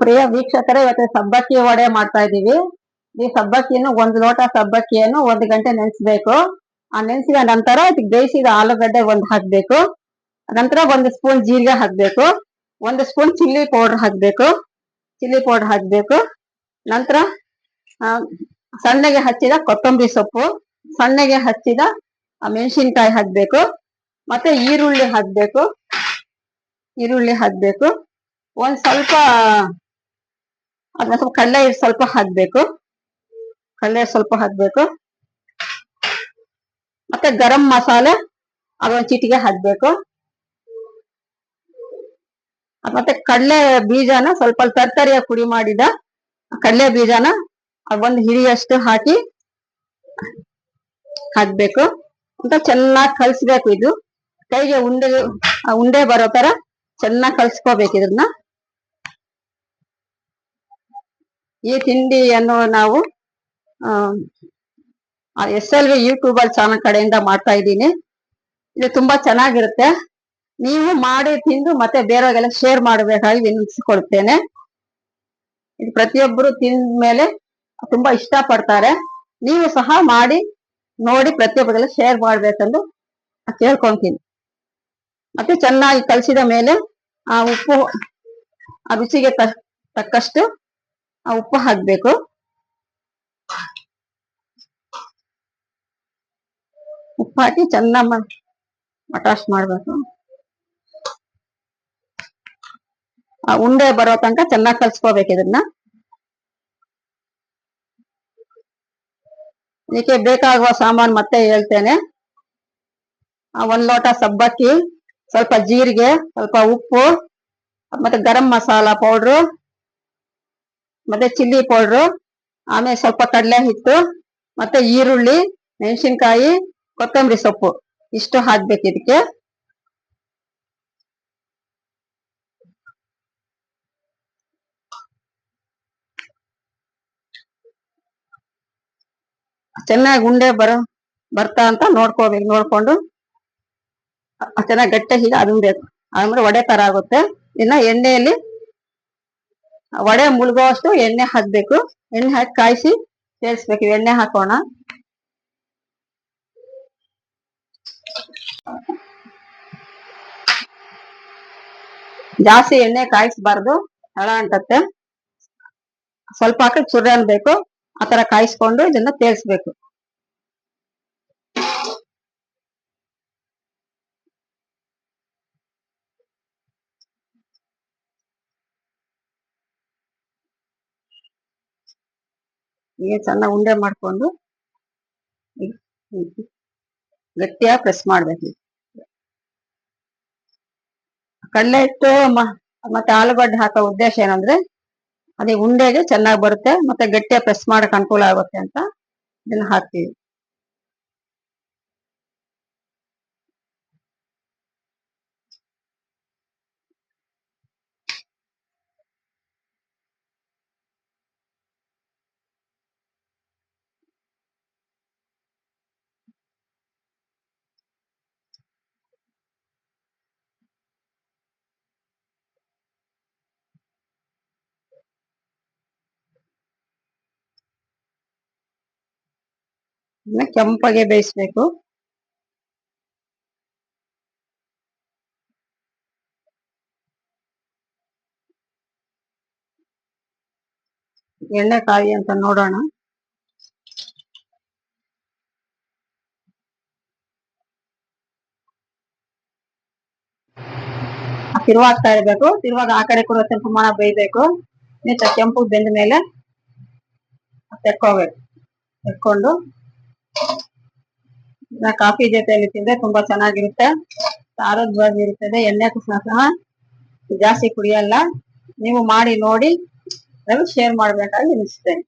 ಪ್ರಿಯ ವೀಕ್ಷಕರೇ, ಇವತ್ತು ಸಬ್ಬಕ್ಕಿ ವಡೆ ಮಾಡ್ತಾ ಇದೀವಿ. ಈ ಸಬ್ಬಕ್ಕಿಯನ್ನು 1 ಲೋಟ ಸಬ್ಬಕ್ಕಿಯನ್ನು 1 ಗಂಟೆ ನೆನೆಸ್ಬೇಕು. ಆ ನೆನೆಸಿದ ನಂತರ ಅದಕ್ಕೆ ಬೇಯಿಸಿದ ಆಲೂಗಡ್ಡೆ ಒಂದು ಹಾಕ್ಬೇಕು. ನಂತರ 1 ಸ್ಪೂನ್ ಜೀರಿಗೆ ಹಾಕ್ಬೇಕು. 1 ಸ್ಪೂನ್ ಚಿಲ್ಲಿ ಪೌಡರ್ ಹಾಕ್ಬೇಕು. ನಂತರ ಸಣ್ಣಗೆ ಹಚ್ಚಿದ ಕೊತ್ತಂಬರಿ ಸೊಪ್ಪು, ಸಣ್ಣಗೆ ಹಚ್ಚಿದ ಮೆಣಸಿನ್ಕಾಯಿ ಹಾಕ್ಬೇಕು. ಮತ್ತೆ ಈರುಳ್ಳಿ ಹಾಕ್ಬೇಕು. ಒಂದ್ ಸ್ವಲ್ಪ ಅದನ್ನ ಸ್ವಲ್ಪ ಕಡಲೆ ಸ್ವಲ್ಪ ಹಾಕ್ಬೇಕು. ಮತ್ತೆ ಗರಂ ಮಸಾಲೆ ಅದೊಂದು ಚಿಟಿಗೆ ಹಾಕ್ಬೇಕು. ಮತ್ತೆ ಕಡಲೆ ಬೀಜನ ಸ್ವಲ್ಪ ತರ್ತರಿಯ ಪುಡಿ ಮಾಡಿದ ಕಡಲೆ ಬೀಜನ ಒಂದು ಹಿಡಿಯಷ್ಟು ಹಾಕ್ಬೇಕು ಅಂತ ಚೆನ್ನಾಗಿ ಕಲ್ಸ್ಬೇಕು. ಇದು ಕೈಗೆ ಉಂಡೆ ಬರೋ ತರ ಚೆನ್ನಾಗಿ ಕಲ್ಸ್ಕೋಬೇಕು. ಇದನ್ನ ಈ ತಿಂಡಿಯನ್ನು ನಾವು SLV ಯೂಟ್ಯೂಬರ್ ಚಾನಲ್ ಕಡೆಯಿಂದ ಮಾಡ್ತಾ ಇದ್ದೀನಿ. ಇದು ತುಂಬಾ ಚೆನ್ನಾಗಿರುತ್ತೆ. ನೀವು ಮಾಡಿ ತಿಂದು ಮತ್ತೆ ಬೇರೆಯವರಿಗೆಲ್ಲ ಶೇರ್ ಮಾಡಬೇಕಾಗಿ ವಿನಂತಿಸಿಕೊಳ್ತೇನೆ. ಇದು ಪ್ರತಿಯೊಬ್ಬರು ತಿಂದ ಮೇಲೆ ತುಂಬಾ ಇಷ್ಟ ಪಡ್ತಾರೆ. ನೀವು ಸಹ ಮಾಡಿ ನೋಡಿ ಪ್ರತಿಯೊಬ್ಬರಿಗೆಲ್ಲ ಶೇರ್ ಮಾಡ್ಬೇಕೆಂದು ಕೇಳ್ಕೊಂತೀನಿ. ಮತ್ತೆ ಚೆನ್ನಾಗಿ ಕಲಸಿದ ಮೇಲೆ ಉಪ್ಪು ರುಚಿಗೆ ತಕ್ಕಷ್ಟು ಉಪ್ಪು ಹಾಕ್ಬೇಕು. ಉಪ್ಪು ಹಾಕಿ ಚೆನ್ನಾಗಿ ಮಟಾಶ್ ಮಾಡ್ಬೇಕು. ಉಂಡೆ ಬರೋ ತನಕ ಚೆನ್ನಾಗಿ ಕಲ್ಸ್ಕೋಬೇಕು. ಇದನ್ನ ಇದಕ್ಕೆ ಬೇಕಾಗುವ ಸಾಮಾನು ಮತ್ತೆ ಹೇಳ್ತೇನೆ. 1 ಲೋಟ ಸಬ್ಬಕ್ಕಿ, ಸ್ವಲ್ಪ ಜೀರಿಗೆ, ಸ್ವಲ್ಪ ಉಪ್ಪು, ಮತ್ತೆ ಗರಂ ಮಸಾಲ ಪೌಡ್ರು, ಮತ್ತೆ ಚಿಲ್ಲಿ ಪೌಡ್ರು, ಆಮೇಲೆ ಸ್ವಲ್ಪ ಕಡಲೆ ಹಿಟ್ಟು, ಮತ್ತೆ ಈರುಳ್ಳಿ, ಮೆಣಸಿನ್ಕಾಯಿ, ಕೊತ್ತಂಬರಿ ಸೊಪ್ಪು ಇಷ್ಟು ಹಾಕ್ಬೇಕು. ಇದಕ್ಕೆ ಚೆನ್ನಾಗಿ ಉಂಡೆ ಬರ್ತಾ ಅಂತ ನೋಡ್ಕೊಂಡು ಚೆನ್ನಾಗಿ ಗಟ್ಟಿ ಹೀಗೆ ಅದನ್ಬೇಕು. ಆಮೇಲೆ ವಡೆ ತರ ಆಗುತ್ತೆ. ಇನ್ನ ಎಣ್ಣೆಯಲ್ಲಿ ವಡೆ ಮುಳುಗುವಷ್ಟು ಎಣ್ಣೆ ಹಾಕ್ಬೇಕು. ಎಣ್ಣೆ ಹಾಕಿ ಕಾಯಿಸಿ ಸೇರಿಸ್ಬೇಕು. ಎಣ್ಣೆ ಹಾಕೋಣ. ಜಾಸ್ತಿ ಎಣ್ಣೆ ಕಾಯಿಸ್ಬಾರ್ದು, ಹಳ ಅಂಟತ್ತೆ. ಸ್ವಲ್ಪ ಹಾಕಿ ಚುರ್ರೆ ಅನ್ಬೇಕು. ಆತರ ಕಾಯಿಸ್ಕೊಂಡು ಇದನ್ನ ತೇಲ್ಸ್ಬೇಕು. ಹೀಗೆ ಚೆನ್ನಾಗಿ ಉಂಡೆ ಮಾಡ್ಕೊಂಡು ಗಟ್ಟಿಯಾಗಿ ಪ್ರೆಸ್ ಮಾಡ್ಬೇಕು. ಕಡಲೆ ಹಿಟ್ಟು ಮತ್ತೆ ಆಲೂಗಡ್ಡೆ ಹಾಕೋ ಉದ್ದೇಶ ಏನಂದ್ರೆ ಅದೇ ಉಂಡೆಗೆ ಚೆನ್ನಾಗಿ ಬರುತ್ತೆ, ಮತ್ತೆ ಗಟ್ಟಿಯಾಗಿ ಪ್ರೆಸ್ ಮಾಡಕ್ ಅನುಕೂಲ ಆಗುತ್ತೆ ಅಂತ ಇದನ್ನ ಹಾಕ್ತೀವಿ. ಕೆಂಪಗೆ ಬೇಯಿಸ್ಬೇಕು. ಎಣ್ಣೆ ಕಾಯಿ ಅಂತ ನೋಡೋಣ. ತಿರುವಾಗ್ತಾ ಇರ್ಬೇಕು. ತಿರುವಾಗ ಆ ಕಡೆ ಕೂಡ ಸ್ವಲ್ಪ ಮಾನ ಬೇಯ್ಬೇಕು. ಕೆಂಪು ಬೆಂದ ಮೇಲೆ ತೆಕ್ಕೊಂಡು ಕಾಫಿ ಜೊತೆಯಲ್ಲಿ ತಿಂದ್ರೆ ತುಂಬಾ ಚೆನ್ನಾಗಿರುತ್ತೆ, ಆರೋಗ್ಯವಾಗಿರುತ್ತದೆ. ಎಣ್ಣೆ ಸಹ ಜಾಸ್ತಿ ಕುಡಿಯಲ್ಲ. ನೀವು ಮಾಡಿ ನೋಡಿ ಶೇರ್ ಮಾಡ್ಬೇಕಾಗಿ ಅನಿಸ್ತೇನೆ.